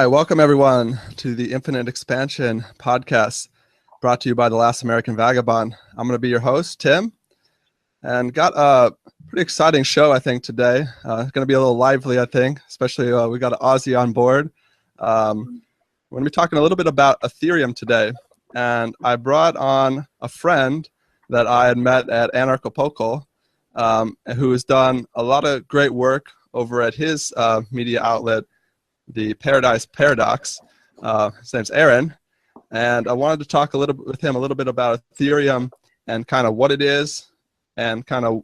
welcome everyone to the Infinite Expansion podcast brought to you by the Last American Vagabond. I'm going to be your host, Tim, and got a pretty exciting show, I think, today. It's going to be a little lively, I think, especially we got an Aussie on board. We're going to be talking a little bit about Ethereum today, and I brought on a friend that I had met at Anarchapulco, who has done a lot of great work over at his media outlet, the Paradise Paradox. His name's Aaron, and I wanted to talk with him a little bit about Ethereum and kind of what it is, and kind of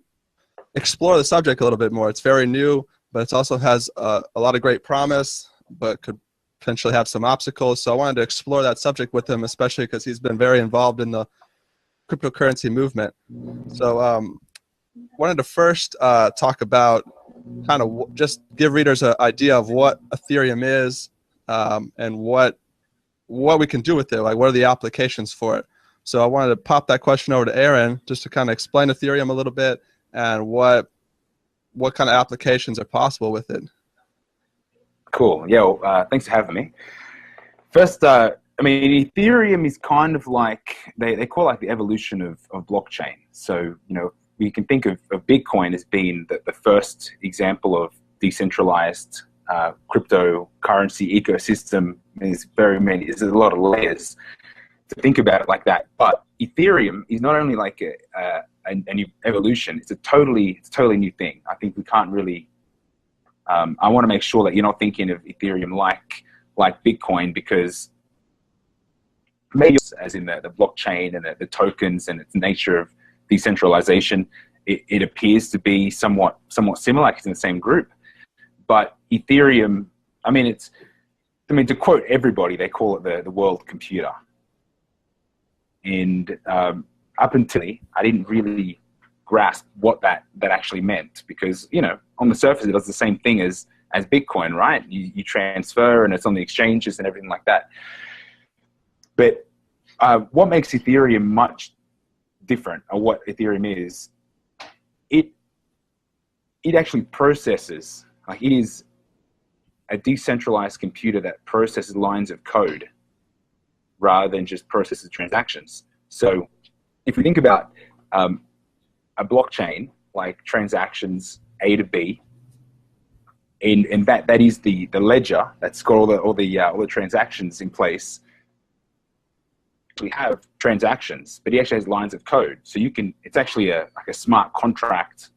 explore the subject a little bit more. It's very new, but it also has a lot of great promise, but could potentially have some obstacles. So I wanted to explore that subject with him, especially because he's been very involved in the cryptocurrency movement. So wanted to first talk about kind of just give readers an idea of what Ethereum is, and what we can do with it, like what are the applications for it. So I wanted to pop that question over to Aaron just to kind of explain Ethereum a little bit and what kind of applications are possible with it. Cool. Yeah, well, thanks for having me. First, I mean, Ethereum is kind of like, they call it like the evolution of blockchain. So, we can think of Bitcoin as being the first example of decentralized cryptocurrency ecosystem. There's a lot of layers to think about it like that. But Ethereum is not only like a new evolution; it's a totally new thing. I think we can't really. I want to make sure that you're not thinking of Ethereum like Bitcoin, because maybe as in the blockchain and the tokens and its nature of decentralization, it appears to be somewhat similar, like it's in the same group. But Ethereum, to quote everybody, they call it the world computer. And up until I didn't really grasp what that actually meant, because on the surface it does the same thing as Bitcoin, right? You transfer and it's on the exchanges and everything like that. But what makes Ethereum much different, or what Ethereum is, it actually processes, like it is a decentralized computer that processes lines of code rather than just processes transactions. So if we think about a blockchain, like transactions A to B, and that is the ledger that's got all the transactions in place. We have transactions, but he actually has lines of code. So it's actually like a smart contract.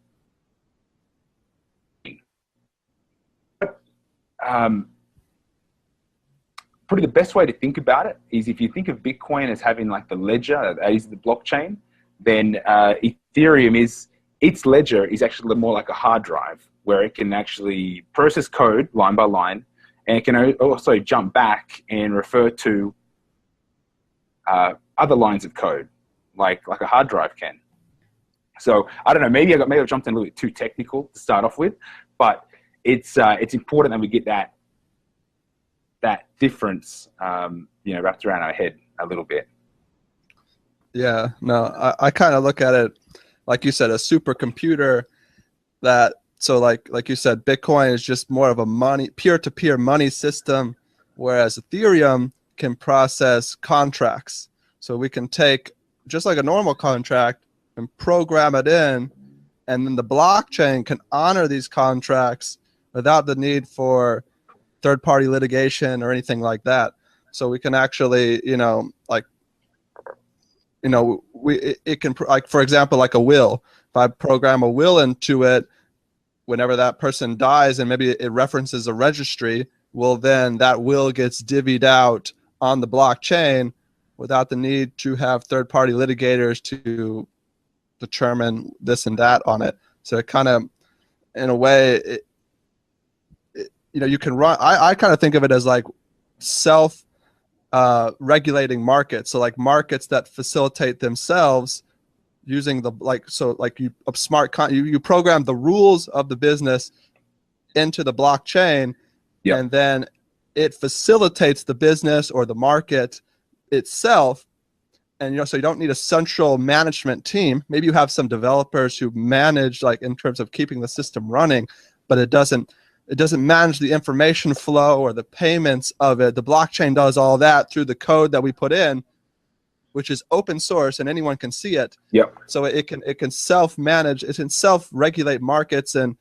Probably the best way to think about it is, if you think of Bitcoin as having like the ledger, that is the blockchain, then Ethereum its ledger is actually more like a hard drive, where it can actually process code line by line, and it can also jump back and refer to other lines of code, like a hard drive can. So I don't know, maybe I jumped in a little bit too technical to start off with, but it's important that we get that difference, wrapped around our head a little bit. Yeah, no, I kind of look at it, like you said, a supercomputer that, so like you said, Bitcoin is just more of a peer-to-peer money system, whereas Ethereum can process contracts. So we can take just like a normal contract and program it in, and then the blockchain can honor these contracts without the need for third-party litigation or anything like that. So we can actually, it can, like, for example, like a will. If I program a will into it, whenever that person dies and maybe it references a registry, well, then that will gets divvied out on the blockchain without the need to have third-party litigators to determine this and that on it. So it kind of, in a way, you can run. I kind of think of it as like self-regulating markets. So like markets that facilitate themselves using you program the rules of the business into the blockchain, yep. And then it facilitates the business or the market itself. And so you don't need a central management team. Maybe you have some developers who manage, like, in terms of keeping the system running, but it doesn't It doesn't manage the information flow or the payments of it. The blockchain does all that through the code that we put in, which is open source and anyone can see it. Yep. So it can self-manage, it can self-regulate markets and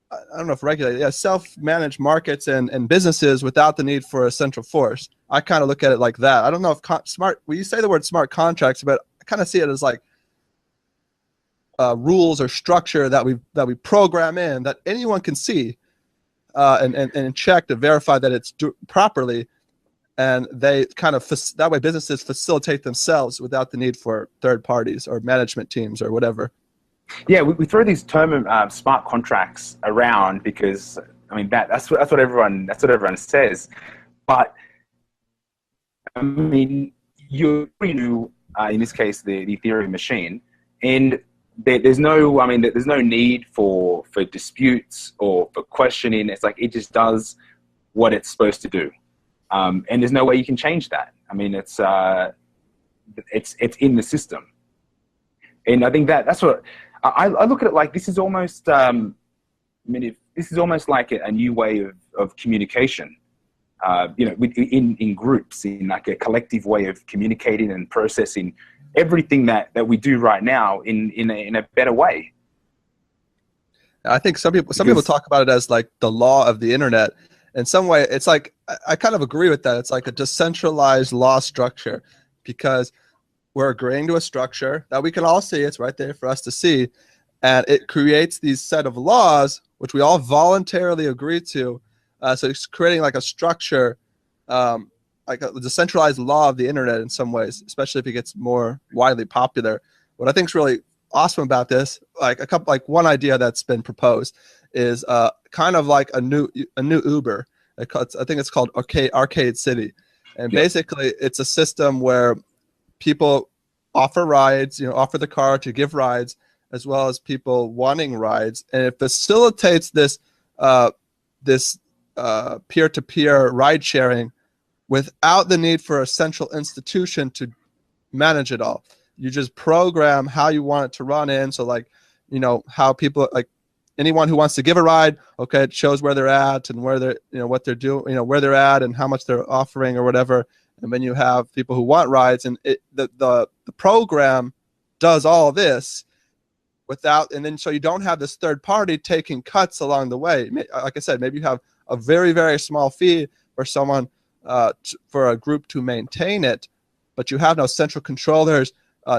I don't know if regulate, yeah, self-manage markets and businesses without the need for a central force. I kind of look at it like that. I don't know if when you say the word smart contracts, but I kind of see it as like rules or structure that we program in that anyone can see and check to verify that it's properly, and they kind of that way businesses facilitate themselves without the need for third parties or management teams or whatever. Yeah, we throw these term smart contracts around because I mean that's what everyone says, but I mean you know in this case the Ethereum machine, and there's no need for disputes or for questioning. It's like it just does what it's supposed to do, and there's no way you can change that. I mean it's in the system, and I think that's what. I look at it like this is almost, this is almost like a new way of communication, in groups, in like a collective way of communicating and processing everything that we do right now in a better way. I think some people talk about it as like the law of the internet. In some way, it's like, I kind of agree with that. It's like a decentralized law structure because we're agreeing to a structure that we can all see. It's right there for us to see. And it creates these set of laws, which we all voluntarily agree to. So it's creating like a structure, like a decentralized law of the internet in some ways, especially if it gets more widely popular. What I think is really awesome about this, like one idea that's been proposed is kind of like a new Uber. I think it's called Arcade City. And basically it's a system where people offer rides, offer the car to give rides, as well as people wanting rides, and it facilitates this peer-to-peer ride sharing without the need for a central institution to manage it all. You just program how you want it to run in. So like, how people, like anyone who wants to give a ride, okay, it shows where they're at and where they're, what they're doing, where they're at and how much they're offering or whatever. And then you have people who want rides, and the program does all this without, and then so you don't have this third party taking cuts along the way. Like I said, maybe you have a very, very small fee for someone, for a group to maintain it, but you have no central controllers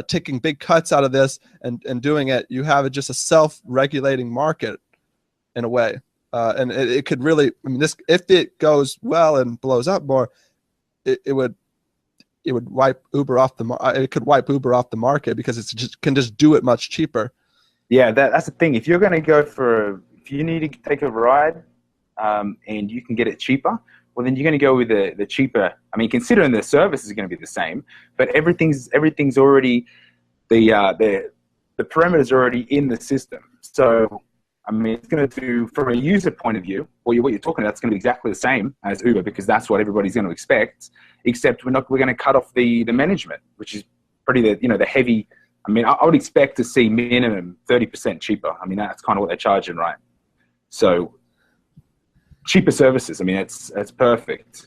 taking big cuts out of this and doing it. You have just a self-regulating market in a way. And it could really, if it goes well and blows up more, it would wipe Uber off it could wipe Uber off the market because it can just do it much cheaper. Yeah, that's the thing. If you're going to go if you need to take a ride, and you can get it cheaper, well then you're going to go with the cheaper. I mean, considering the service is going to be the same, but everything's already the parameters are already in the system. So I mean, it's going to do, from a user point of view, what you're talking about, it's going to be exactly the same as Uber because that's what everybody's going to expect, except we're going to cut off the management, which is pretty the heavy. I mean, I would expect to see minimum 30% cheaper. I mean, that's kind of what they're charging, right? So cheaper services. I mean, it's perfect.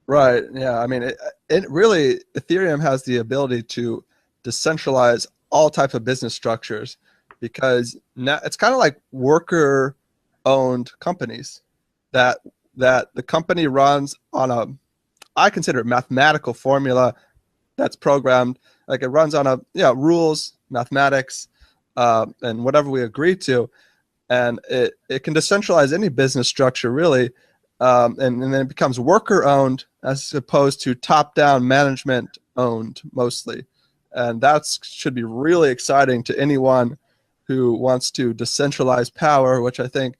Right. Yeah. I mean, it really, Ethereum has the ability to decentralize all types of business structures, because now it's kind of like worker-owned companies that the company runs on I consider it mathematical formula that's programmed, like it runs on rules, mathematics, and whatever we agree to, and it can decentralize any business structure really, and then it becomes worker-owned as opposed to top-down management-owned mostly, and that should be really exciting to anyone who wants to decentralize power, which I think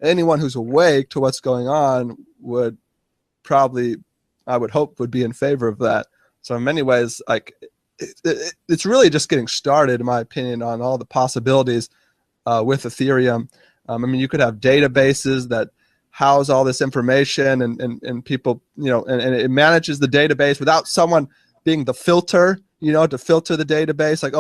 anyone who's awake to what's going on would probably, I would hope, would be in favor of that. So in many ways, like it's really just getting started, in my opinion, on all the possibilities with Ethereum. I mean, you could have databases that house all this information, and people, and it manages the database without someone being the filter, to filter the database. Like,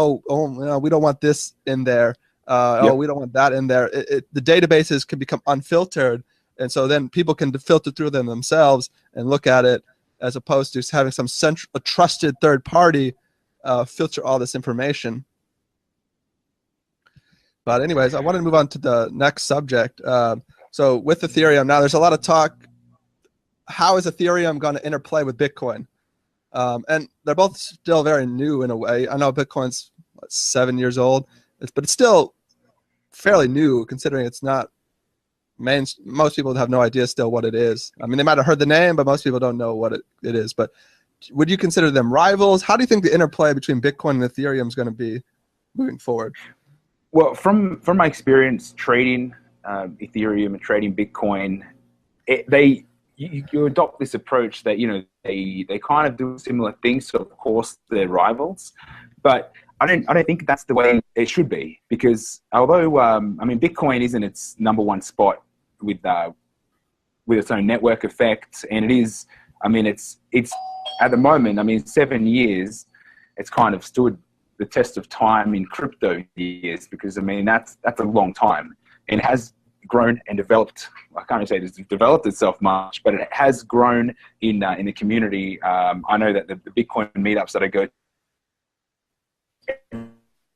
we don't want this in there. Oh, we don't want that in there. The databases can become unfiltered, and so then people can filter through them themselves and look at it, as opposed to having some a trusted third party filter all this information. But anyways, I want to move on to the next subject. So with Ethereum, now there's a lot of talk. How is Ethereum going to interplay with Bitcoin? And they're both still very new in a way. I know Bitcoin's 7 years old, but it's still fairly new considering it's not most people have no idea still what it is. I mean, they might have heard the name, but most people don't know what it is. But would you consider them rivals? How do you think the interplay between Bitcoin and Ethereum is going to be moving forward? Well, from my experience trading Ethereum and trading Bitcoin, you adopt this approach that, they kind of do similar things. So of course they're rivals, but I don't think that's the way it should be, because although Bitcoin is in its #1 spot with its own network effect, and it is, it's at the moment, 7 years, it's kind of stood the test of time in crypto years, because that's a long time, and it has grown and developed. I can't say it's developed itself much, but it has grown in the community. I know that the Bitcoin meetups that I go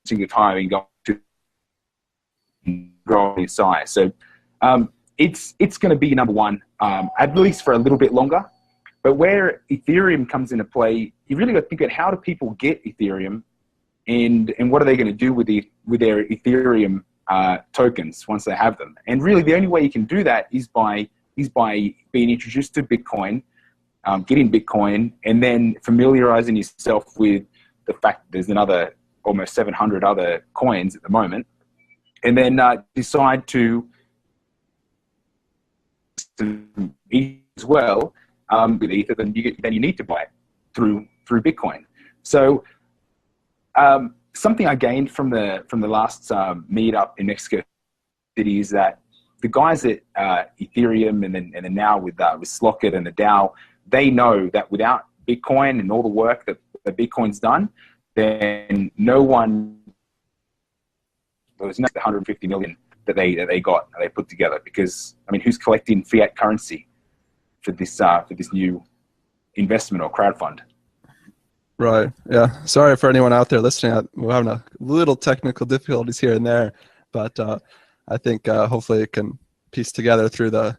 to the time and go to grow in size. So it's going to be #1, at least for a little bit longer. But where Ethereum comes into play, you really got to think about how do people get Ethereum, and what are they going to do with their Ethereum tokens once they have them. And really the only way you can do that is by being introduced to Bitcoin, getting Bitcoin, and then familiarizing yourself with the fact that there's another almost 700 other coins at the moment, and then decide to as well with Ether, then you need to buy it through Bitcoin. So something I gained from the last meetup in Mexico City is that the guys at Ethereum and then now with Slockit and the DAO, they know that without Bitcoin and all the work that Bitcoin's done, then there was no 150 million that they put together, because who's collecting fiat currency for this new investment or crowd fund? Right. Yeah. Sorry for anyone out there listening. We're having a little technical difficulties here and there, but I think hopefully it can piece together through the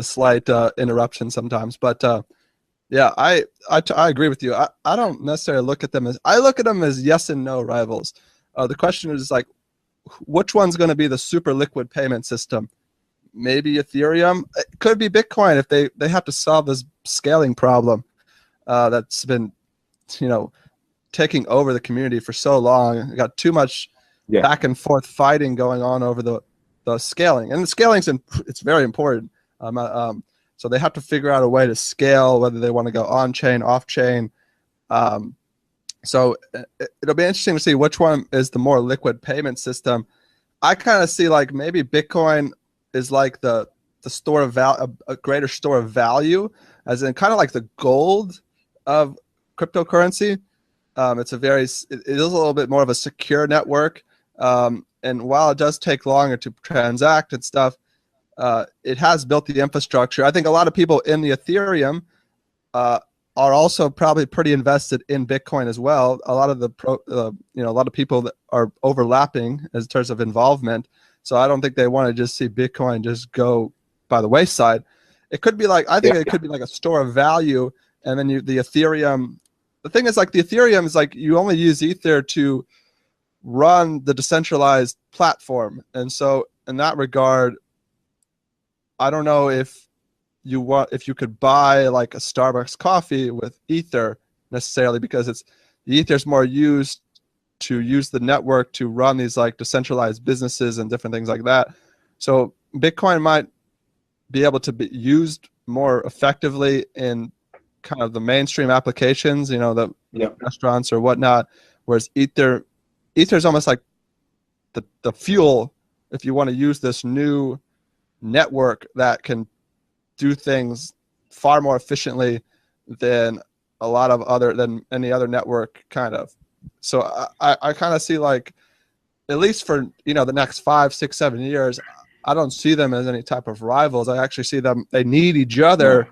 slight interruption sometimes. But yeah, I agree with you. I don't necessarily look at them as yes and no rivals. The question is like, which one's going to be the super liquid payment system? Maybe Ethereum. It could be Bitcoin if they have to solve this scaling problem that's been, taking over the community for so long. We got too much back and forth fighting going on over the scaling, and the scaling's it's very important. So they have to figure out a way to scale, whether they want to go on chain, off chain. So it'll be interesting to see which one is the more liquid payment system. I kind of see like maybe Bitcoin is like the store of a greater store of value, as in kind of like the gold of cryptocurrency. It is a little bit more of a secure network, and while it does take longer to transact and stuff, it has built the infrastructure. I think a lot of people in the Ethereum are also probably pretty invested in Bitcoin as well. A lot of a lot of people that are overlapping in terms of involvement. So I don't think they want to just see Bitcoin just go by the wayside. It could be like, I think it could be like a store of value, and then the Ethereum. The thing is, like, the Ethereum is like you only use Ether to run the decentralized platform, and so in that regard, I don't know if you could buy like a Starbucks coffee with Ether necessarily, because the Ether is more used to use the network to run these like decentralized businesses and different things like that. So Bitcoin might be able to be used more effectively in kind of the mainstream applications, the restaurants or whatnot, whereas Ether is almost like the fuel if you want to use this new network that can do things far more efficiently than any other network kind of. So I kind of see like at least for, the next 5, 6, 7 years, I don't see them as any type of rivals. I actually see them, they need each other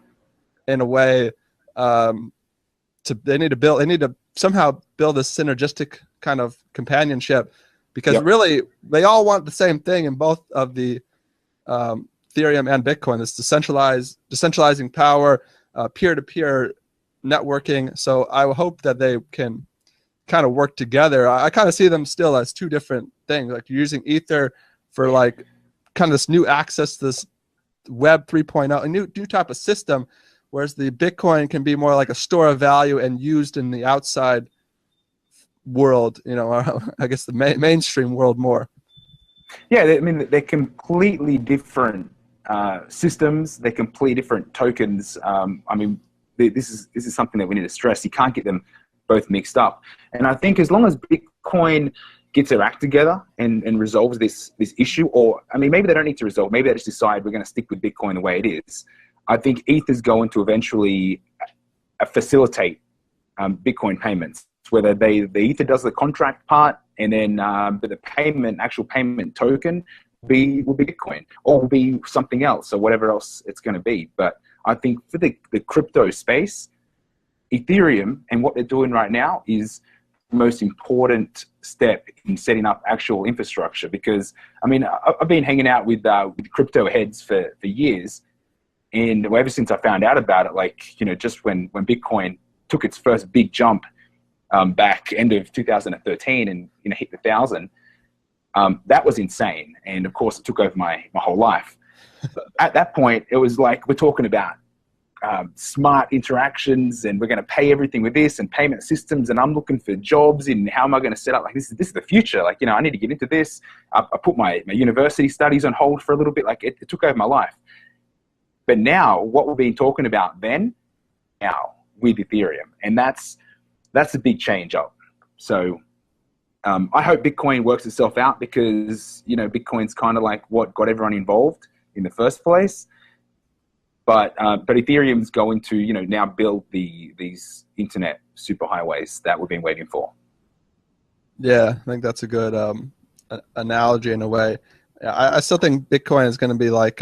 in a way. They need to somehow build a synergistic kind of companionship, because really they all want the same thing in both of the Ethereum and Bitcoin. This decentralizing power, peer-to-peer networking. So I hope that they can kind of work together. I kind of see them still as two different things. Like you're using Ether for like kind of this new access, this Web 3.0, a new type of system, whereas the Bitcoin can be more like a store of value and used in the outside world, I guess the mainstream world more. Yeah, I mean, they're completely different systems. They're completely different tokens. I mean, this is something that we need to stress. You can't get them both mixed up. And I think as long as Bitcoin gets their act together and resolves this issue, or I mean, maybe they don't need to resolve. Maybe they just decide we're going to stick with Bitcoin the way it is. I think ETH is going to eventually facilitate Bitcoin payments, whether the Ether does the contract part, and then the actual payment token will be Bitcoin, or will be something else, or whatever else it's going to be. But I think for the crypto space, Ethereum and what they're doing right now is the most important step in setting up actual infrastructure. Because I mean, I've been hanging out with crypto heads for years. And ever since I found out about it, like, just when Bitcoin took its first big jump back end of 2013 and hit the 1,000, that was insane. And of course, it took over my whole life. But at that point, it was like we're talking about smart interactions, and we're going to pay everything with this, and payment systems. And I'm looking for jobs in how am I going to set up? Like this is the future. Like I need to get into this. I put my university studies on hold for a little bit. Like it took over my life. But now, what we've been talking about then, now with Ethereum, and that's a big change up. So I hope Bitcoin works itself out, because Bitcoin's kind of like what got everyone involved in the first place. But Ethereum's going to now build these internet superhighways that we've been waiting for. Yeah, I think that's a good analogy in a way. I still think Bitcoin is going to be like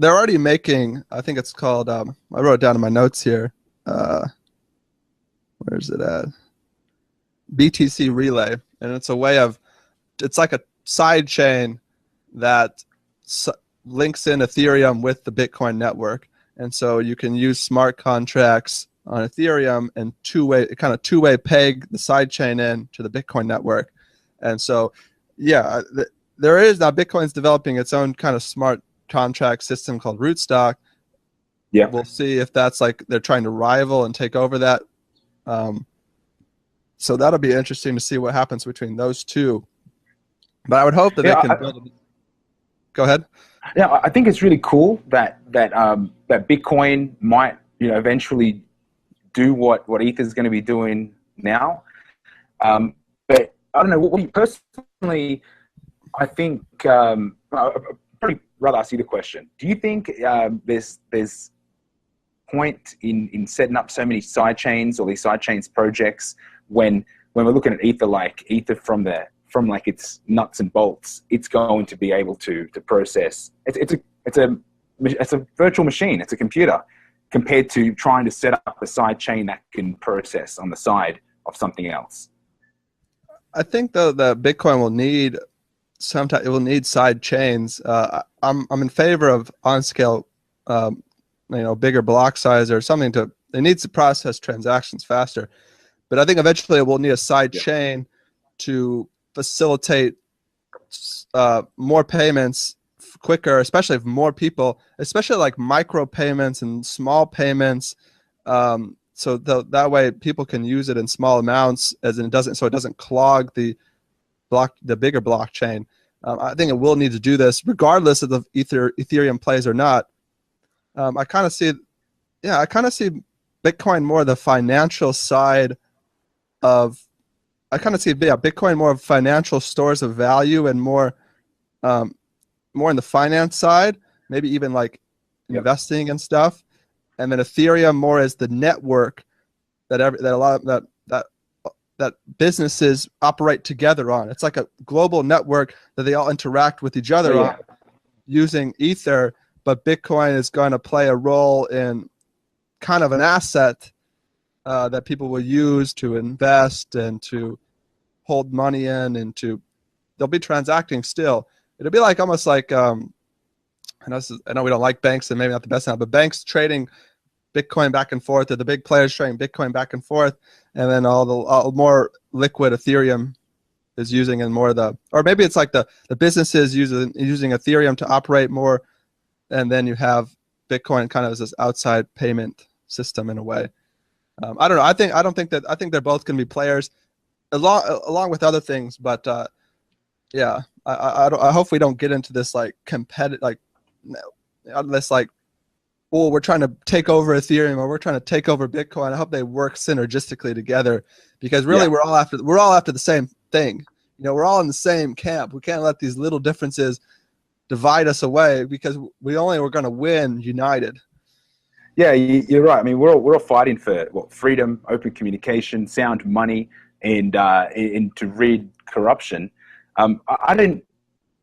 they're already making, I think it's called, I wrote it down in my notes here. Where's it at? BTC Relay. And it's a way of, it's like a side chain that links in Ethereum with the Bitcoin network. And so you can use smart contracts on Ethereum and two-way peg the side chain in to the Bitcoin network. And so, yeah, there is now, Bitcoin's developing its own kind of smart contract system called Rootstock. Yeah, we'll see if that's like they're trying to rival and take over that. So that'll be interesting to see what happens between those two. But I would hope that they can build. Go ahead. Yeah, I think it's really cool that Bitcoin might eventually do what ETH is going to be doing now. But I don't know. What you personally, I think. I'd probably rather ask you the question. Do you think there's point in setting up so many side chains or these side chains projects when we're looking at Ether, like Ether from like its nuts and bolts, it's going to be able to process. It's a virtual machine. It's a computer compared to trying to set up a side chain that can process on the side of something else. I think though that Bitcoin will need sometimes it will need side chains. I'm in favor of on scale, bigger block size or something it needs to process transactions faster. But I think eventually it will need a side chain to facilitate more payments quicker, especially if more people, especially like micro payments and small payments. So that way people can use it in small amounts, so it doesn't clog the bigger blockchain. I think it will need to do this regardless of the Ethereum plays or not. I kind of see Bitcoin more the financial side of. I kind of see Bitcoin more of financial stores of value and more in the finance side, maybe even like investing and stuff, and then Ethereum more as the network that that businesses operate together on. It's like a global network that they all interact with each other on using Ether, but Bitcoin is going to play a role in kind of an asset that people will use to invest and to hold money in, and they'll be transacting still. It'll be like almost like I know we don't like banks, and maybe not the best now, but banks trading Bitcoin back and forth, or the big players trading Bitcoin back and forth, and then all more liquid Ethereum is using, and more or maybe it's like the businesses using Ethereum to operate more, and then you have Bitcoin kind of as this outside payment system in a way. I don't know. I think they're both going to be players, along with other things. But yeah, I hope we don't get into this like competitive, like unless like, well, we're trying to take over Ethereum or we're trying to take over Bitcoin. I hope they work synergistically together, because really we're all after the same thing. You know, we're all in the same camp. We can't let these little differences divide us away, because we're going to win united. Yeah, you're right. I mean, we're all fighting for freedom, open communication, sound money, and to rid corruption. I didn't.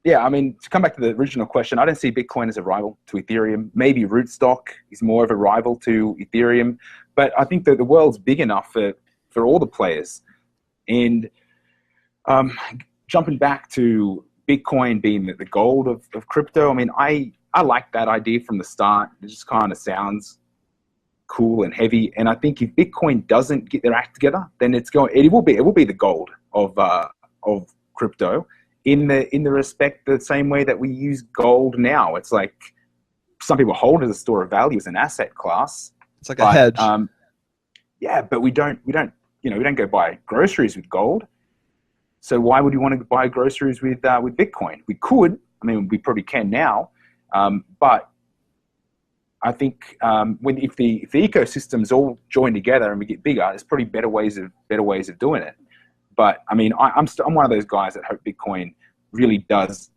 Yeah, I mean, to come back to the original question, I don't see Bitcoin as a rival to Ethereum. Maybe Rootstock is more of a rival to Ethereum, but I think that the world's big enough for all the players. And jumping back to Bitcoin being the gold of crypto, I mean, I like that idea from the start. It just kind of sounds cool and heavy. And I think if Bitcoin doesn't get their act together, then it will be the gold of crypto, in the respect the same way that we use gold now. It's like some people hold it as a store of value, as an asset class. It's like a hedge. Yeah, but we don't go buy groceries with gold. So why would you want to buy groceries with Bitcoin? We could. I mean, we probably can now, but I think if the ecosystems all join together and we get bigger, there's probably better ways of doing it. But I mean, I'm one of those guys that hope Bitcoin really does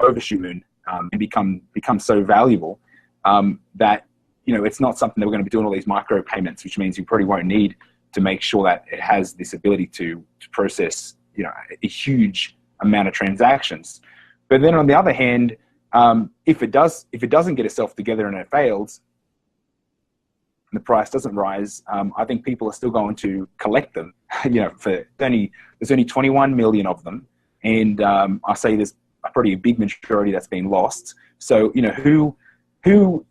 overshoot moon and become so valuable that it's not something that we're going to be doing all these micro payments, which means you probably won't need to make sure that it has this ability to process a huge amount of transactions. But then on the other hand, if it doesn't get itself together and it fails, and the price doesn't rise, I think people are still going to collect them. There's only 21 million of them, and I say there's probably a big majority that's been lost. So who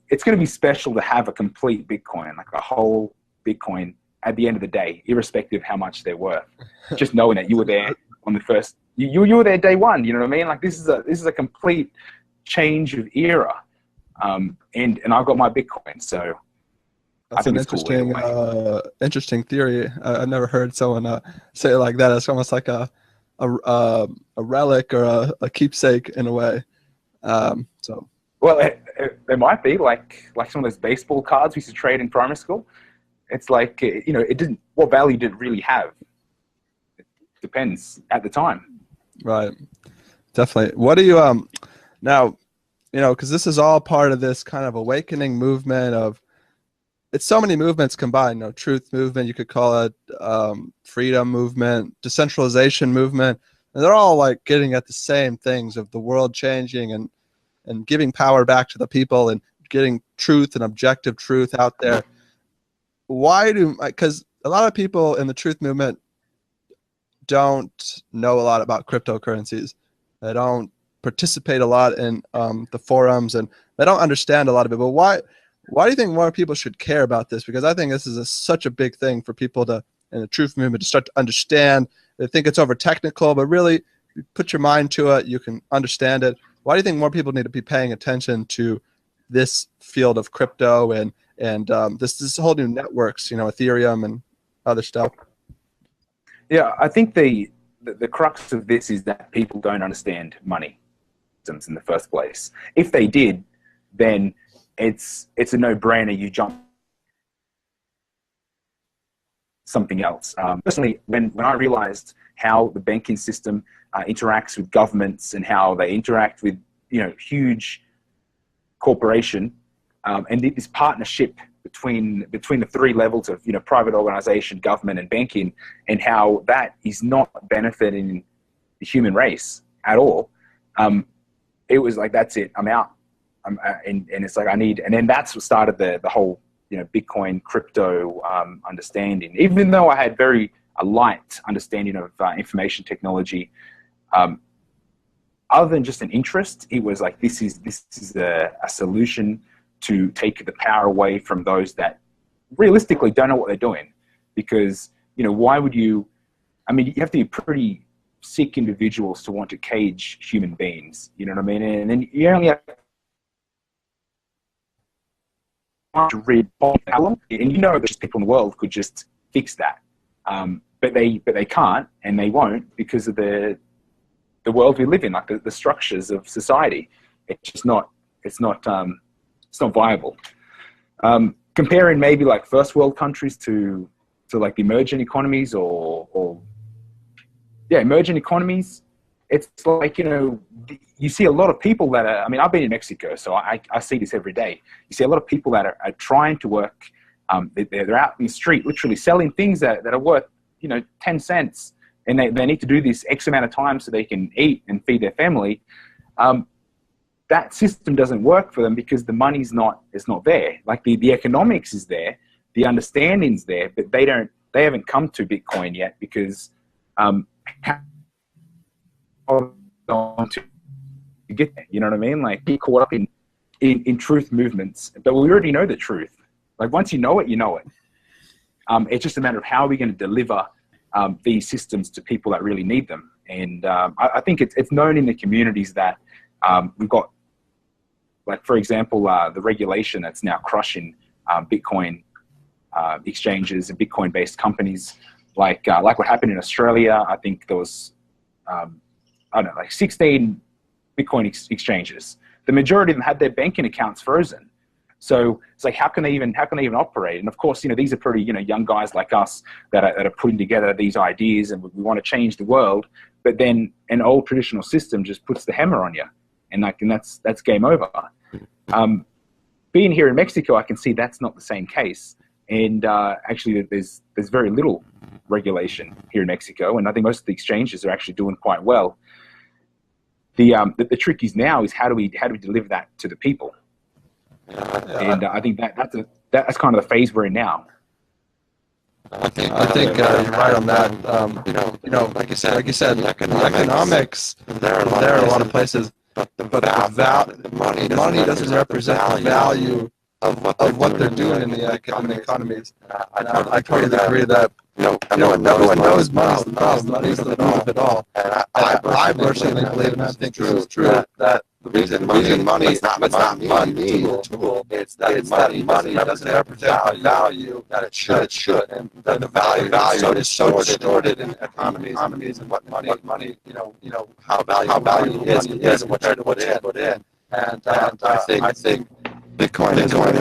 it's going to be special to have a complete Bitcoin, like a whole Bitcoin, at the end of the day, irrespective of how much they're worth. Just knowing that you were there on the first, you were there day one. You know what I mean? Like this is a complete change of era, and I've got my Bitcoin, so. That's an interesting theory. I've never heard someone say it like that. It's almost like a relic or a keepsake in a way. So. Well, it might be like some of those baseball cards we used to trade in primary school. It's like it didn't. What value did it really have? It depends at the time. Right. Definitely. What do you now? Because this is all part of this kind of awakening movement of. It's so many movements combined. Truth movement, you could call it, freedom movement, decentralization movement, and they're all like getting at the same things of the world changing and giving power back to the people and getting truth and objective truth out there. Because a lot of people in the truth movement don't know a lot about cryptocurrencies. They don't participate a lot in the forums, and they don't understand a lot of it. But why do you think more people should care about this? Because I think this is such a big thing for people in the truth movement to start to understand. They think it's over technical, but really, you put your mind to it, you can understand it. Why do you think more people need to be paying attention to this field of crypto and this whole new networks, Ethereum and other stuff? Yeah, I think the crux of this is that people don't understand money systems in the first place. If they did, then it's a no-brainer. You jump something else. Personally, when I realized how the banking system interacts with governments and how they interact with huge corporation, and this partnership between the three levels of, private organization, government, and banking, and how that is not benefiting the human race at all. It was like, that's it, I'm out. And it's like, and then that's what started the whole, Bitcoin crypto understanding. Even though I had a light understanding of information technology, other than just an interest, it was like, this is a solution to take the power away from those that realistically don't know what they're doing. Because, why would you have to be pretty sick individuals to want to cage human beings, you know what I mean? And then you only have to read, and that people in the world could just fix that. But they can't, and they won't, because of the world we live in, like the structures of society. It's just not, it's not viable. Comparing maybe like first world countries to like the emerging economies or emerging economies, it's like, you see a lot of people that are, I've been in Mexico, so I see this every day. You see a lot of people that are trying to work. They're out in the street literally selling things that are worth, 10 cents. And they need to do this X amount of time so they can eat and feed their family. That system doesn't work for them because the money's not there. Like the economics is there, the understanding's there, but they haven't come to Bitcoin yet because to get there, you know what I mean? Like, be caught up in truth movements, but we already know the truth. Like, once you know it, you know it. It's just a matter of how are we going to deliver these systems to people that really need them. And I think it's known in the communities that we've got, like, for example, the regulation that's now crushing Bitcoin exchanges and Bitcoin-based companies, like what happened in Australia. I think there was, 16 Bitcoin exchanges. The majority of them had their banking accounts frozen. So it's like, how can they even operate? And of course, these are pretty, young guys like us that are putting together these ideas, and we want to change the world. But then an old traditional system just puts the hammer on you, and that's game over. Being here in Mexico, I can see that's not the same case. And actually, there's very little regulation here in Mexico, and I think most of the exchanges are actually doing quite well. The trick is now is how do we deliver that to the people? And I think that's kind of the phase we're in now. I think you're right on that. Like you said, economics. There are a lot of places, but the money doesn't represent the value of what they're doing in the economies. I totally agree that no one knows money's the move of it all. And I personally believe, and I think this is true, that the reason money is not money tool. It's that money doesn't represent the value that it should, and that the value is so distorted in economies and what money, how value is compared to what's put in. And I think Bitcoin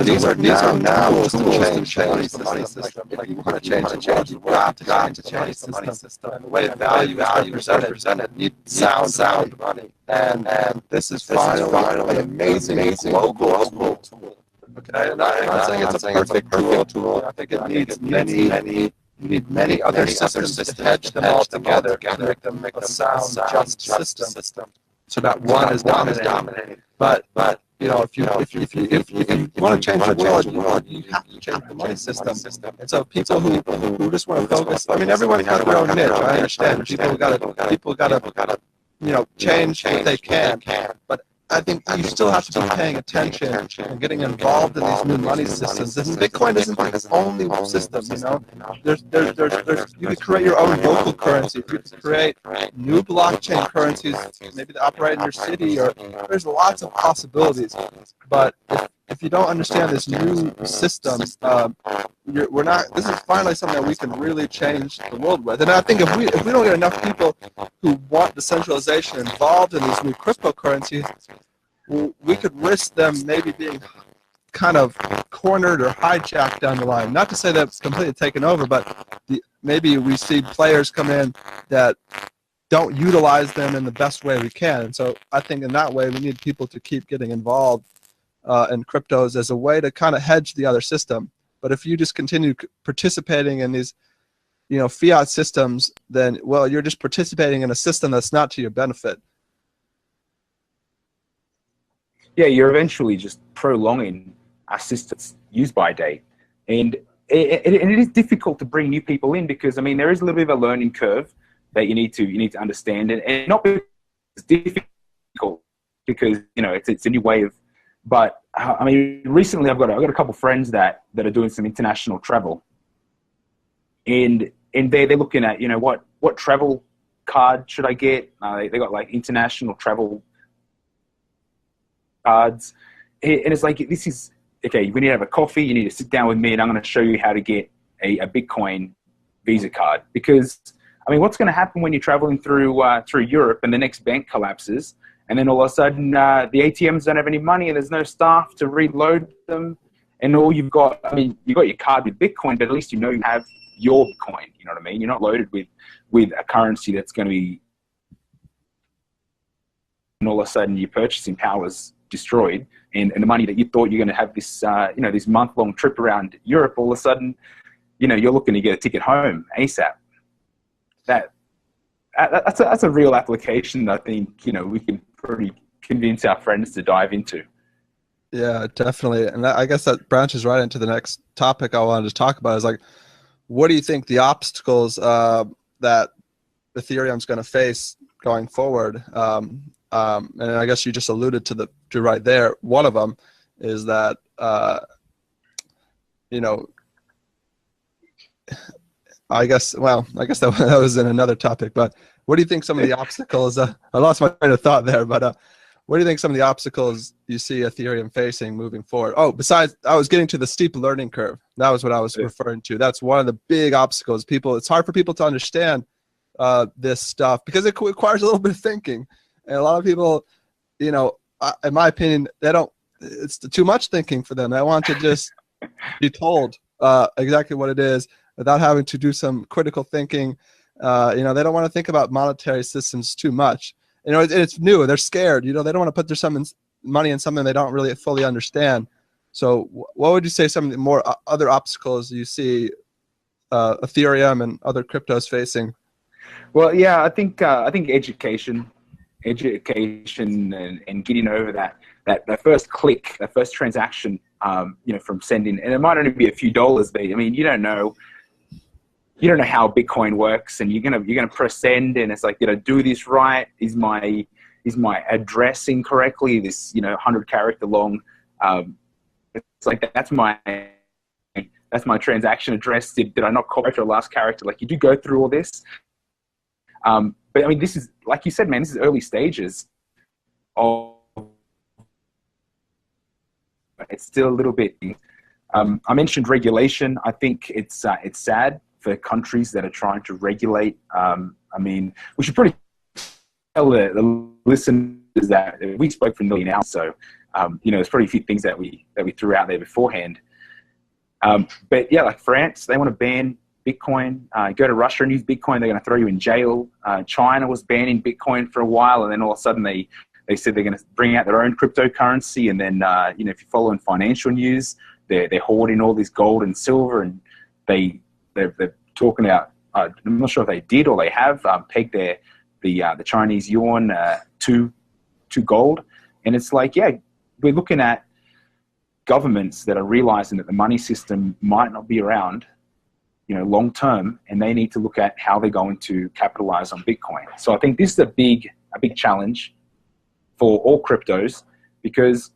these are now tools to change the money system. If you want to change the world, you have to change the money system. And the way value is represented needs sound money. And this is finally an amazing global tool. Okay, and I'm not saying it's a perfect tool. I think it needs many other systems to hedge them all together to make them a sound, just system. So that one is dominating. But if you want to change the world, you have to change the money system. And so people who just want to focus, everyone has their own niche. I understand people gotta change what they can. But I think you still have to be paying attention and getting involved in these new money systems. And Bitcoin isn't the only system, There's you could create your own local currency. You could create new blockchain currencies, maybe that operate in your city, or there's lots of possibilities. But if you don't understand this new system, this is finally something that we can really change the world with. And I think if we don't get enough people who want decentralization involved in these new cryptocurrencies, we could risk them maybe being kind of cornered or hijacked down the line. Not to say that it's completely taken over, but maybe we see players come in that don't utilize them in the best way we can. And so I think in that way we need people to keep getting involved in cryptos as a way to kind of hedge the other system. But if you just continue participating in these, fiat systems, then, well, you're just participating in a system that's not to your benefit. Yeah, you're eventually just prolonging a system's use-by date. And it is difficult to bring new people in because, I mean, there is a little bit of a learning curve that you need to understand. And not because it's difficult, because, it's a new way of, but I mean, recently I've got a couple of friends that are doing some international travel. And they're looking at, what travel card should I get? They got like international travel cards. And it's like, this is, okay, we need to have a coffee. You need to sit down with me and I'm going to show you how to get a Bitcoin Visa card. Because, I mean, what's going to happen when you're traveling through Europe and the next bank collapses, and then all of a sudden the ATMs don't have any money and there's no staff to reload them, and all you've got, I mean, you've got your card with Bitcoin, but at least you have your Bitcoin, you know what I mean? You're not loaded with a currency that's going to be, and all of a sudden your purchasing power's destroyed, and the money that you thought you're going to have this, this month-long trip around Europe, all of a sudden, you're looking to get a ticket home ASAP. That's a real application that I think, we can pretty convince our friends to dive into. Yeah, definitely. And I guess that branches right into the next topic I wanted to talk about, is like, what do you think the obstacles that Ethereum's going to face going forward? And I guess you just alluded to right there. One of them is that, I guess that was in another topic, but what do you think some of the obstacles, I lost my train of thought there, but what do you think some of the obstacles you see Ethereum facing moving forward? Oh, besides, I was getting to the steep learning curve. That was what I was referring to. That's one of the big obstacles. It's hard for people to understand this stuff because it requires a little bit of thinking. And a lot of people, in my opinion, it's too much thinking for them. They want to just be told exactly what it is without having to do some critical thinking. They don't want to think about monetary systems too much. It's new. They're scared. They don't want to put their money in something they don't really fully understand. So what would you say some of the more other obstacles you see Ethereum and other cryptos facing? Well, yeah, I think education and getting over that first click, that first transaction, from sending, and it might only be a few dollars, but I mean, you don't know how Bitcoin works, and you're gonna press send, and it's like, did I do this right? Is my address incorrectly? This 100-character long. It's like that's my transaction address. Did I not copy the last character? Like, you do go through all this. But I mean, this is, like you said, man, this is early stages of. It's still a little bit. I mentioned regulation. I think it's sad for countries that are trying to regulate. I mean, we should probably tell the listeners that we spoke for nearly an hour, so there's probably a few things that we threw out there beforehand. But yeah, like France, they want to ban Bitcoin. Go to Russia and use Bitcoin, they're going to throw you in jail. China was banning Bitcoin for a while, and then all of a sudden they said they're going to bring out their own cryptocurrency. And then if you follow in financial news, they're hoarding all this gold and silver, and they're talking about, I'm not sure if they did or they have pegged the Chinese yuan to gold. And it's like, yeah, we're looking at governments that are realizing that the money system might not be around long term, and they need to look at how they're going to capitalize on Bitcoin. So I think this is a big challenge for all cryptos, because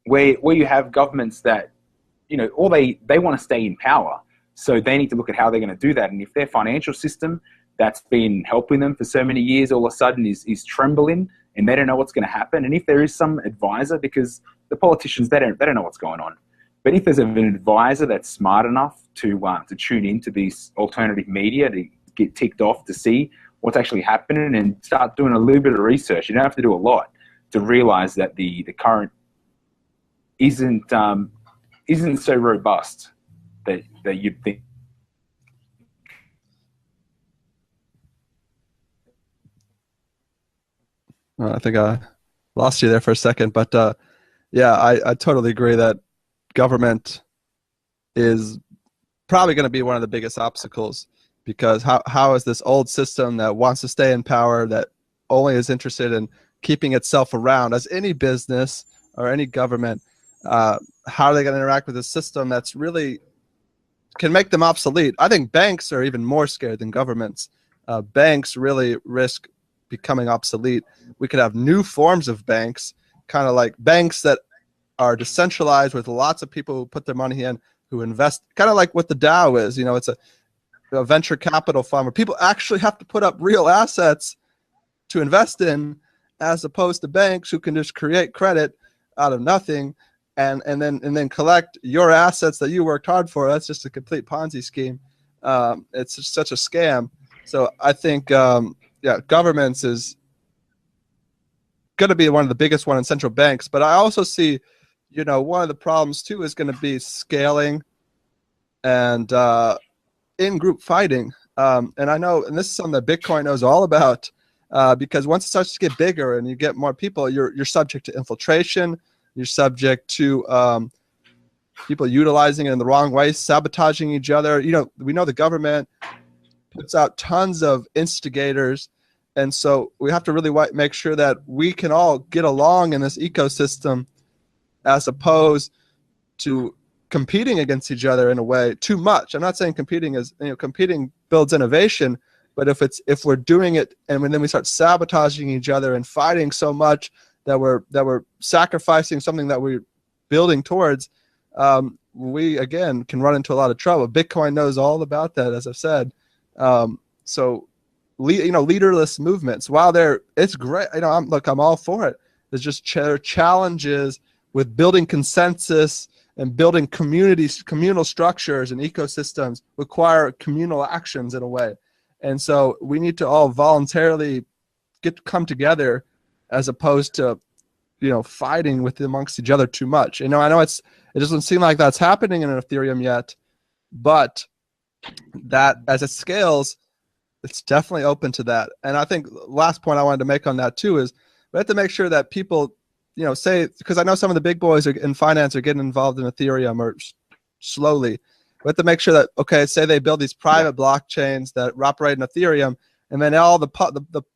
where you have governments that or they want to stay in power, so they need to look at how they're going to do that. And if their financial system that's been helping them for so many years all of a sudden is trembling, and they don't know what's going to happen, and if there is some advisor, because the politicians, they don't know what's going on, but if there's an advisor that's smart enough to tune into these alternative media, to get ticked off to see what's actually happening and start doing a little bit of research, you don't have to do a lot to realize that the current isn't so robust that you'd think. I think I lost you there for a second, but Yeah, I totally agree that government is probably going to be one of the biggest obstacles, because how is this old system that wants to stay in power, that only is interested in keeping itself around, as any business or any government, how are they going to interact with a system that's really can make them obsolete? I think banks are even more scared than governments. Banks really risk becoming obsolete. We could have new forms of banks, kind of like banks that are decentralized with lots of people who put their money in, who invest, kind of like what the DAO is. It's a venture capital fund where people actually have to put up real assets to invest in, as opposed to banks who can just create credit out of nothing and then collect your assets that you worked hard for. That's just a complete Ponzi scheme. It's just such a scam. So I think governments is going to be one of the biggest one in central banks. But I also see, one of the problems too is going to be scaling and in-group fighting. And I know, and this is something that Bitcoin knows all about, because once it starts to get bigger and you get more people, you're subject to infiltration. You're subject to people utilizing it in the wrong way, sabotaging each other. We know the government puts out tons of instigators. And so we have to really make sure that we can all get along in this ecosystem, as opposed to competing against each other in a way too much. I'm not saying competing builds innovation, but if we're doing it and then we start sabotaging each other and fighting so much that we're sacrificing something that we're building towards, we again can run into a lot of trouble. Bitcoin knows all about that, as I've said. So leaderless movements, while it's great, I'm all for it. There's just challenges with building consensus and building communal structures and ecosystems require communal actions in a way. And so we need to all voluntarily come together, as opposed to, fighting amongst each other too much. I know it doesn't seem like that's happening in Ethereum yet, but that as it scales, it's definitely open to that. And I think last point I wanted to make on that too is we have to make sure that people, say, because I know some of the big boys in finance are getting involved in Ethereum or slowly. We have to make sure that, okay, say they build these private blockchains that operate in Ethereum, and then all the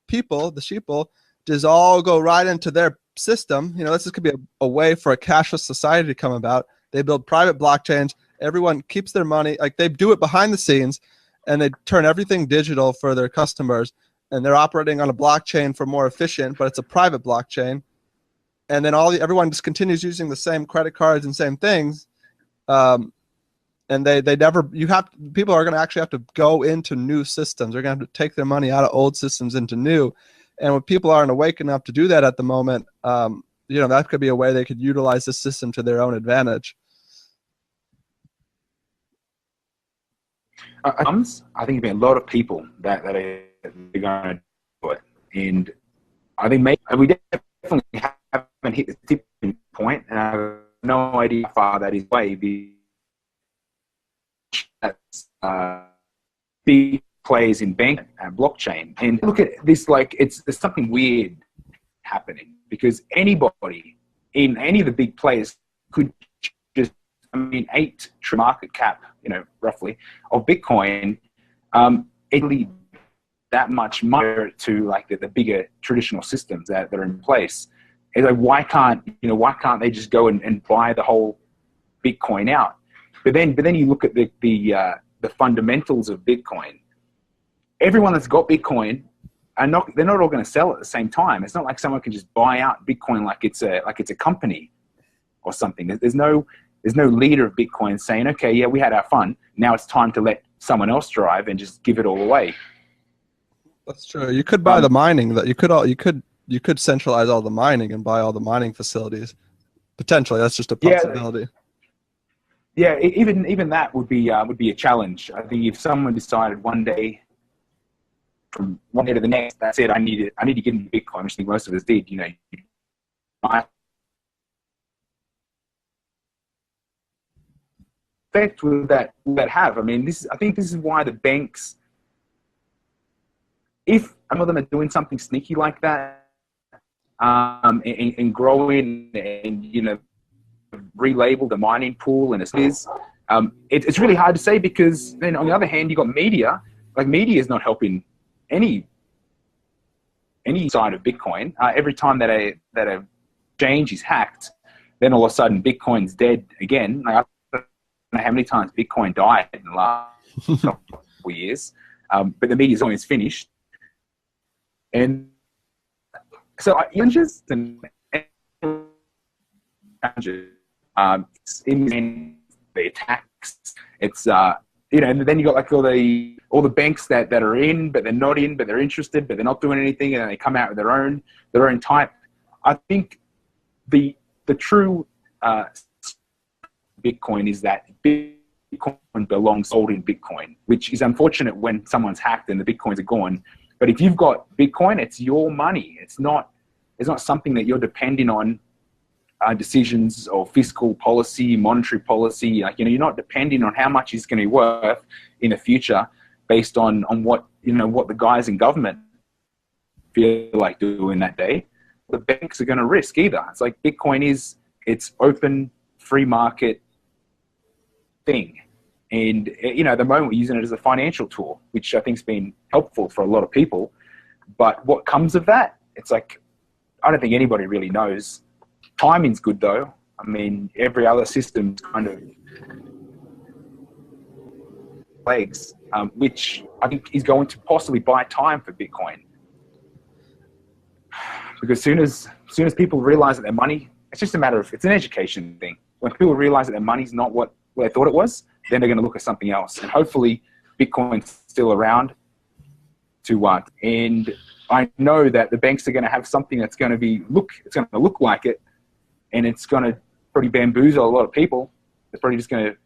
people, the sheeple, just all go right into their system. This could be a way for a cashless society to come about. They build private blockchains. Everyone keeps their money. Like, they do it behind the scenes, and they turn everything digital for their customers. And they're operating on a blockchain for more efficient, but it's a private blockchain. And then everyone just continues using the same credit cards and same things. And people are going to actually have to go into new systems. They're going to have to take their money out of old systems into new. And when people aren't awake enough to do that at the moment, that could be a way they could utilize the system to their own advantage. I think there'll be a lot of people that are going to do it. And I think maybe we definitely haven't hit the tipping point, and I have no idea how far that is away. That's big players in bank and blockchain. And look at this, like there's something weird happening, because anybody in any of the big players could just, 8 trillion market cap, roughly, of Bitcoin, it leads that much money to like the bigger traditional systems that are in place. It's like, why can't they just go and buy the whole Bitcoin out? But then you look at the fundamentals of Bitcoin. Everyone that's got Bitcoin they're not all going to sell at the same time. It's not like someone can just buy out Bitcoin like it's a company or something. There's no leader of Bitcoin saying, okay, yeah, we had our fun. Now it's time to let someone else drive and just give it all away. That's true. You could buy the mining. That you could centralize all the mining and buy all the mining facilities. Potentially, that's just a possibility. Yeah, even that would be a challenge. I think if someone decided one day, from one day to the next, that's it, I need to get into Bitcoin, which I think most of us did. Effect will that have? I think this is why the banks, if some of them are doing something sneaky like that, and growing and, you know, relabel the mining pool and it's really hard to say, because then on the other hand, you got media. Like, media is not helping any side of Bitcoin. Every time that a exchange is hacked, then all of a sudden Bitcoin's dead again. Like, I don't know how many times Bitcoin died in the last couple of years, but the media's always finished. And so challenges and in the attacks, it's you know, and then you got like all the banks that are in, but they're not in, but they're interested, but they're not doing anything, and then they come out with their own type. I think the true Bitcoin is that Bitcoin belongs sold in Bitcoin, which is unfortunate when someone's hacked and the Bitcoins are gone. But if you've got Bitcoin, it's your money. It's not something that you're depending on decisions or fiscal policy, monetary policy. Like, you know, you're not depending on how much it's going to be worth in the future based on what, you know, what the guys in government feel like doing that day. The banks are going to risk either. It's like Bitcoin it's open, free market thing. And, you know, at the moment we're using it as a financial tool, which I think has been helpful for a lot of people. But what comes of that, it's like, I don't think anybody really knows. Timing's good though. I mean, every other system's kind of legs, which I think is going to possibly buy time for Bitcoin. Because soon as people realize that their money, it's just a matter of, it's an education thing. When people realize that their money's not what they thought it was, then they're going to look at something else. And hopefully Bitcoin's still around to what. And I know that the banks are going to have something that's going to look like it, and it's going to pretty bamboozle a lot of people. They're probably just going to,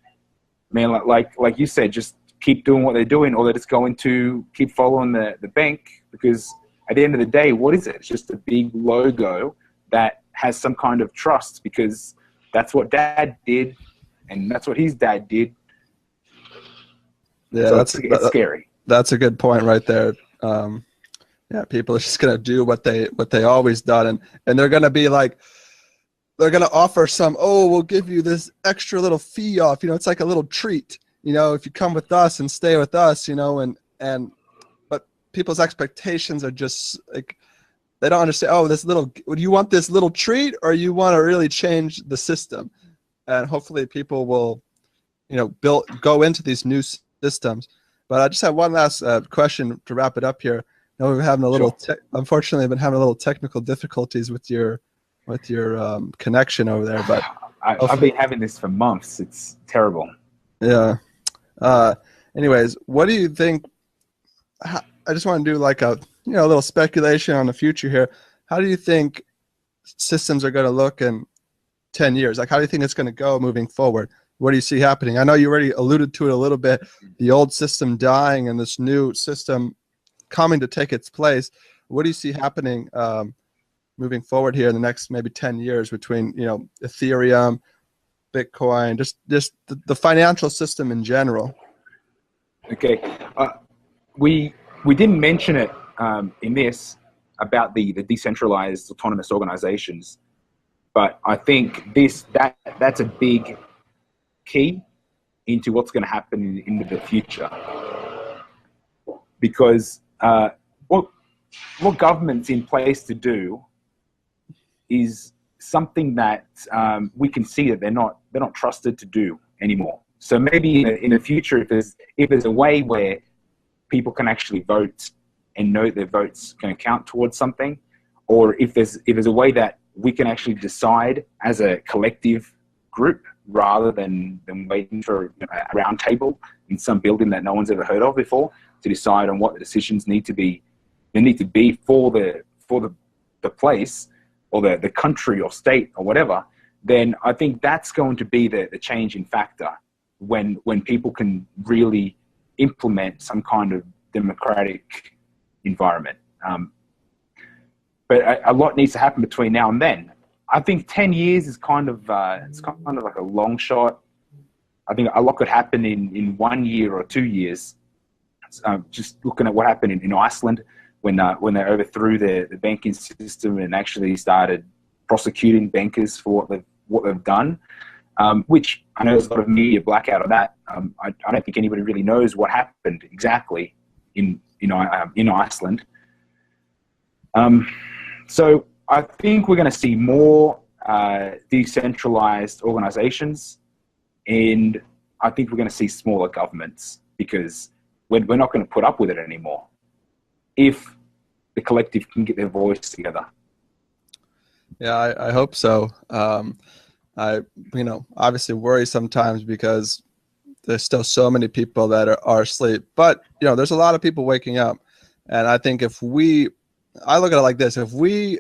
man, like you said, just keep doing what they're doing, or they're just going to keep following the bank, because at the end of the day, what is it? It's just a big logo that has some kind of trust, because that's what Dad did, and that's what his dad did. Yeah, so it's scary. That's a good point right there. Yeah, people are just gonna do what they always done, and they're gonna be like, they're gonna offer some, oh, we'll give you this extra little fee off. You know, it's like a little treat. You know, if you come with us and stay with us, you know, and but people's expectations are just like, they don't understand. Oh, do you want this little treat, or you want to really change the system? And hopefully people will, you know, go into these new systems. But I just have one last question to wrap it up here. I know we're having a little, unfortunately, I've been having a little technical difficulties with your connection over there. But I've been having this for months. It's terrible. Yeah. Anyways, what do you think? I just want to do like a little speculation on the future here. How do you think systems are going to look in 10 years? Like, how do you think it's going to go moving forward? What do you see happening? I know you already alluded to it a little bit, the old system dying and this new system coming to take its place. What do you see happening moving forward here in the next maybe 10 years between, you know, Ethereum, Bitcoin, just the financial system in general? Okay. We didn't mention it in this about the decentralized autonomous organizations, but I think that's a big key into what's going to happen in the future, because what government's in place to do is something that we can see that they're not trusted to do anymore. So maybe in the future, if there's a way where people can actually vote and know their votes can count towards something, or if there's a way that we can actually decide as a collective group rather than waiting for a round table in some building that no one's ever heard of before to decide on what the decisions need to be for the place or the country or state or whatever, then I think that's going to be the changing factor when people can really implement some kind of democratic environment. But a lot needs to happen between now and then. I think 10 years is kind of like a long shot. I think a lot could happen in 1 year or 2 years. Just looking at what happened in Iceland, when they overthrew the banking system and actually started prosecuting bankers for what they've done. Which I know there's a lot of media blackout on that. I don't think anybody really knows what happened exactly in Iceland. So I think we're going to see more decentralized organizations, and I think we're going to see smaller governments, because we're not going to put up with it anymore if the collective can get their voice together. Yeah, I hope so. I obviously worry sometimes because there's still so many people that are asleep, but there's a lot of people waking up. And I think I look at it like this: if we,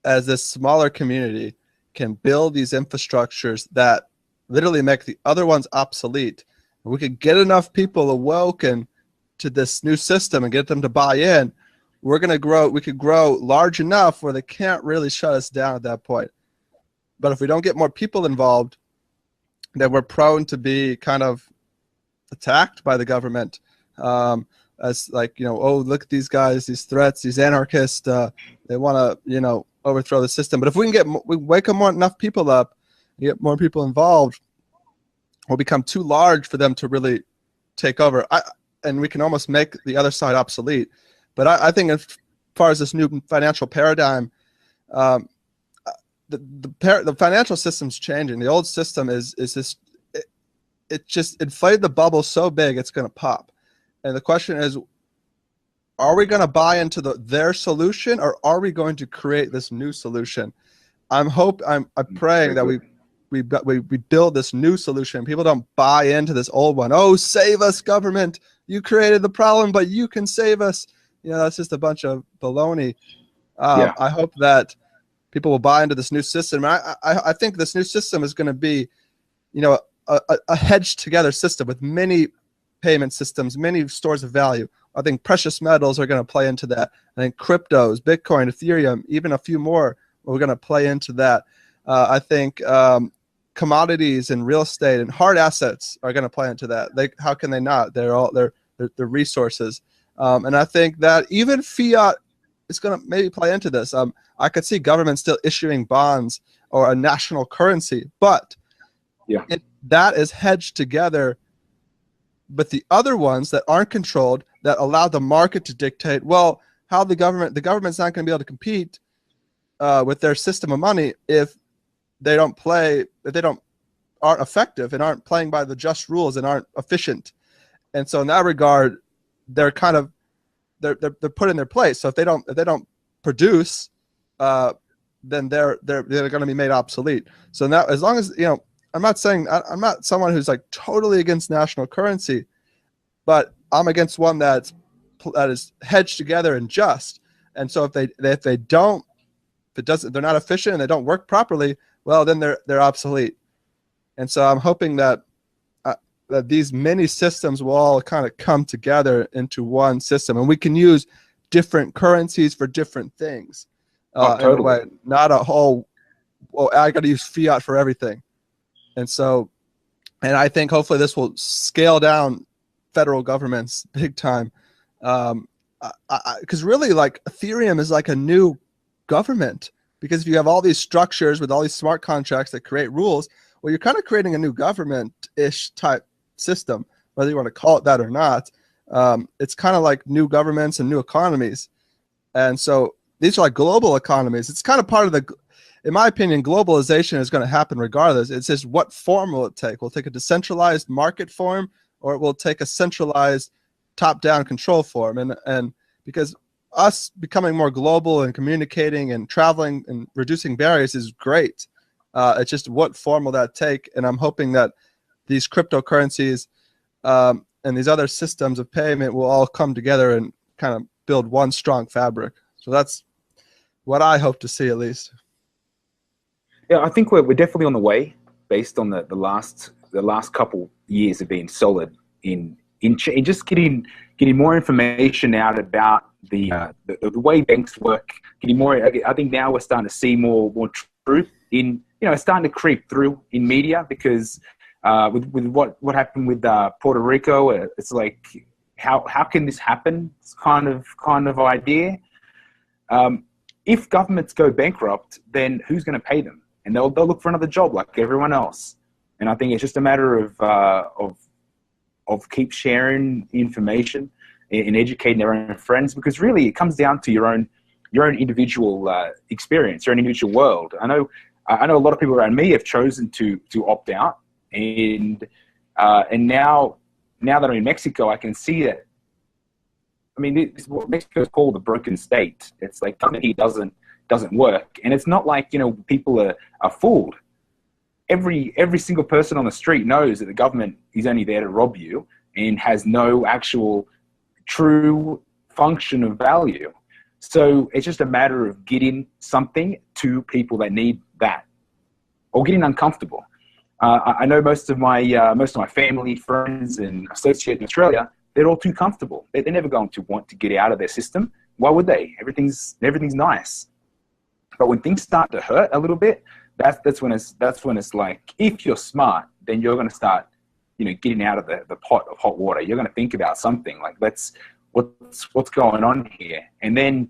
as this smaller community, can build these infrastructures that literally make the other ones obsolete, and we could get enough people awoken to this new system and get them to buy in, we're going to grow. We could grow large enough where they can't really shut us down at that point. But if we don't get more people involved, then we're prone to be kind of attacked by the government, as like, oh, look at these guys, these threats, these anarchists, they want to, overthrow the system. But if we wake enough people up, get more people involved, we'll become too large for them to really take over. And we can almost make the other side obsolete. But I think as far as this new financial paradigm, the financial system's changing. The old system is this, it just inflated the bubble so big it's going to pop. And the question is, are we going to buy into their solution, or are we going to create this new solution? I'm praying that we build this new solution. People don't buy into this old one. Oh, save us, government! You created the problem, but you can save us. That's just a bunch of baloney. I hope that people will buy into this new system. I think this new system is going to be, a hedged together system with many payment systems, many stores of value. I think precious metals are going to play into that. I think cryptos, Bitcoin, Ethereum, even a few more are going to play into that. I think commodities and real estate and hard assets are going to play into that. How can they not? They're resources. And I think that even fiat is going to maybe play into this. I could see government still issuing bonds or a national currency, but that is hedged together. But the other ones that aren't controlled, that allow the market to dictate, well, how the government's not going to be able to compete with their system of money if they aren't effective and aren't playing by the just rules and aren't efficient. And so in that regard, they're kind of they're put in their place. So if they don't produce, then they're going to be made obsolete. So now, as long as I'm not someone who's like totally against national currency, but I'm against one that is hedged together and just. And so if they're not efficient and they don't work properly, well, then they're obsolete. And so I'm hoping that that these many systems will all kind of come together into one system, and we can use different currencies for different things. Totally. In a way, not a whole, I got to use fiat for everything. And so, and I think hopefully this will scale down federal governments big time. Because really, like, Ethereum is like a new government, because if you have all these structures with all these smart contracts that create rules, well, you're kind of creating a new government-ish type system, whether you want to call it that or not. It's kind of like new governments and new economies. And so these are like global economies. It's kind of part of in my opinion, globalization is going to happen regardless. It's just what form will it take? Will it take a decentralized market form, or it will take a centralized top-down control form? And because us becoming more global and communicating and traveling and reducing barriers is great. It's just what form will that take? And I'm hoping that these cryptocurrencies and these other systems of payment will all come together and kind of build one strong fabric. So that's what I hope to see, at least. Yeah, I think we're definitely on the way, based on the last couple years of being solid in just getting more information out about the way banks work. Getting more, I think now we're starting to see more truth in, starting to creep through in media, because with what happened with Puerto Rico, it's like how can this happen? It's kind of idea. If governments go bankrupt, then who's going to pay them? And they'll look for another job like everyone else. And I think it's just a matter of keep sharing information and educating their own friends, because really it comes down to your own individual experience, your own individual world. I know a lot of people around me have chosen to opt out, and now that I'm in Mexico, I can see that. I mean, this is what Mexico is called the broken state. It's like government here doesn't work, and it's not like, you know, people are fooled. Every single person on the street knows that the government is only there to rob you and has no actual true function of value. So it's just a matter of getting something to people that need that, or getting uncomfortable. I know most of my family, friends, and associates in Australia, they're all too comfortable. They're never going to want to get out of their system. Why would they? Everything's nice. But when things start to hurt a little bit, that's when it's like, if you're smart, then you're going to start, you know, getting out of the pot of hot water. You're going to think about something like, what's going on here? And I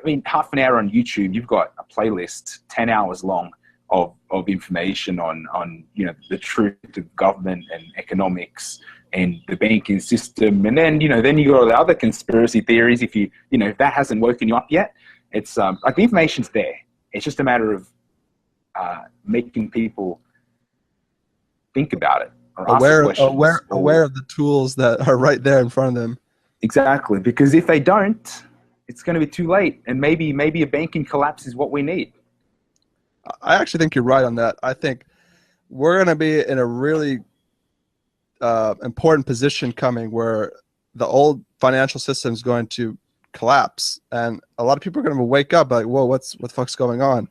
mean, half an hour on YouTube, you've got a playlist 10 hours long of information on, you know, the truth of government and economics and the banking system. And then you got all the other conspiracy theories. If if that hasn't woken you up yet, it's like the information's there. It's just a matter of making people think about it, or aware of the tools that are right there in front of them. Exactly, because if they don't, it's going to be too late, and maybe a banking collapse is what we need. I actually think you're right on that. I think we're going to be in a really important position coming, where the old financial system is going to collapse, and a lot of people are going to wake up like, whoa, what the fuck's going on?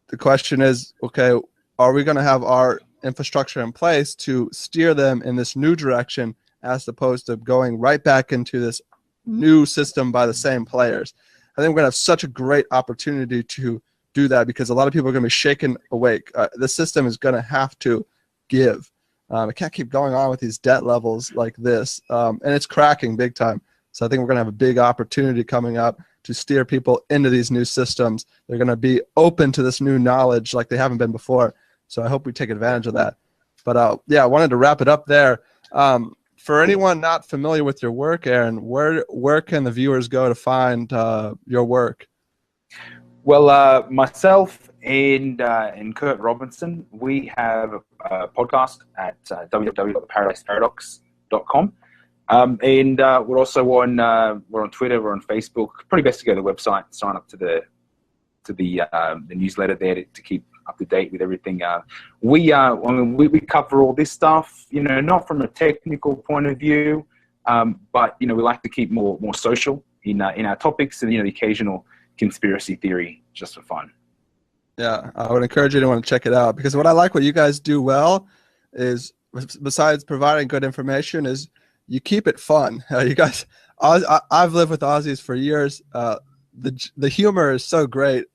The question is, okay, are we going to have our infrastructure in place to steer them in this new direction, as opposed to going right back into this new system by the same players? I think we're going to have such a great opportunity to do that, because a lot of people are going to be shaken awake. The system is going to have to give. It can't keep going on with these debt levels like this, and it's cracking big time. So I think we're going to have a big opportunity coming up to steer people into these new systems. They're going to be open to this new knowledge like they haven't been before. So I hope we take advantage of that. But yeah, I wanted to wrap it up there. For anyone not familiar with your work, Aaron, where can the viewers go to find your work? Well, myself and Kurt Robinson, we have a podcast at www.theparadiseparadox.com. And we're also we're on Twitter, we're on Facebook. Probably best to go to the website and sign up to the newsletter there to keep up to date with everything. We cover all this stuff, not from a technical point of view, but we like to keep more social in our topics, and the occasional conspiracy theory just for fun. Yeah, I would encourage anyone to check it out, because what you guys do well is, besides providing good information, is you keep it fun. You guys, I've lived with Aussies for years. The humor is so great,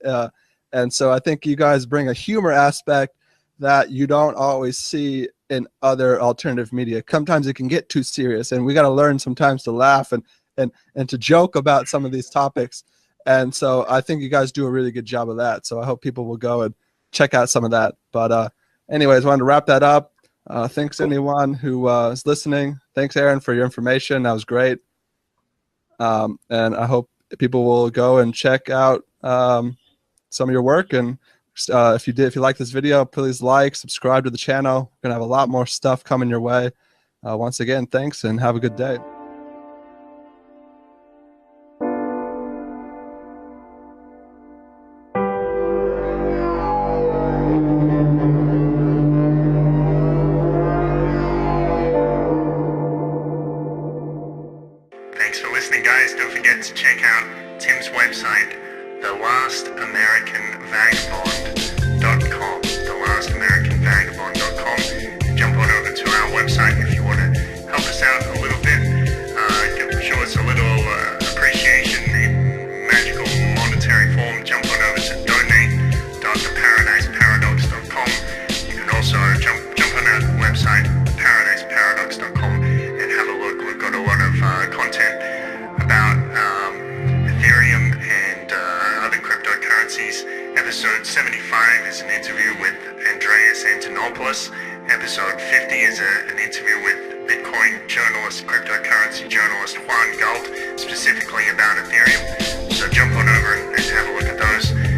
and so I think you guys bring a humor aspect that you don't always see in other alternative media. Sometimes it can get too serious, and we got to learn sometimes to laugh and to joke about some of these topics. And so I think you guys do a really good job of that. So I hope people will go and check out some of that. But anyways, wanted to wrap that up. Thanks anyone who is listening. Thanks, Aaron, for your information. That was great. And I hope people will go and check out some of your work. And if you like this video, please like, subscribe to the channel. We're gonna have a lot more stuff coming your way. Once again, thanks, and have a good day. Thanks for listening, guys. Don't forget to check out Tim's website, the Last American Vagabond.com. The Last American Vagabond.com. Jump on over to our website if you want to help us out a little bit. Show us a little appreciation in magical monetary form. Jump on over to donate.theparadiseparadox.com. You can also jump on our website, paradiseparadox.com, and have a look. We've got a lot content about Ethereum and other cryptocurrencies. Episode 75 is an interview with Andreas Antonopoulos. Episode 50 is an interview with Bitcoin journalist, cryptocurrency journalist Juan Galt, specifically about Ethereum. So jump on over and have a look at those.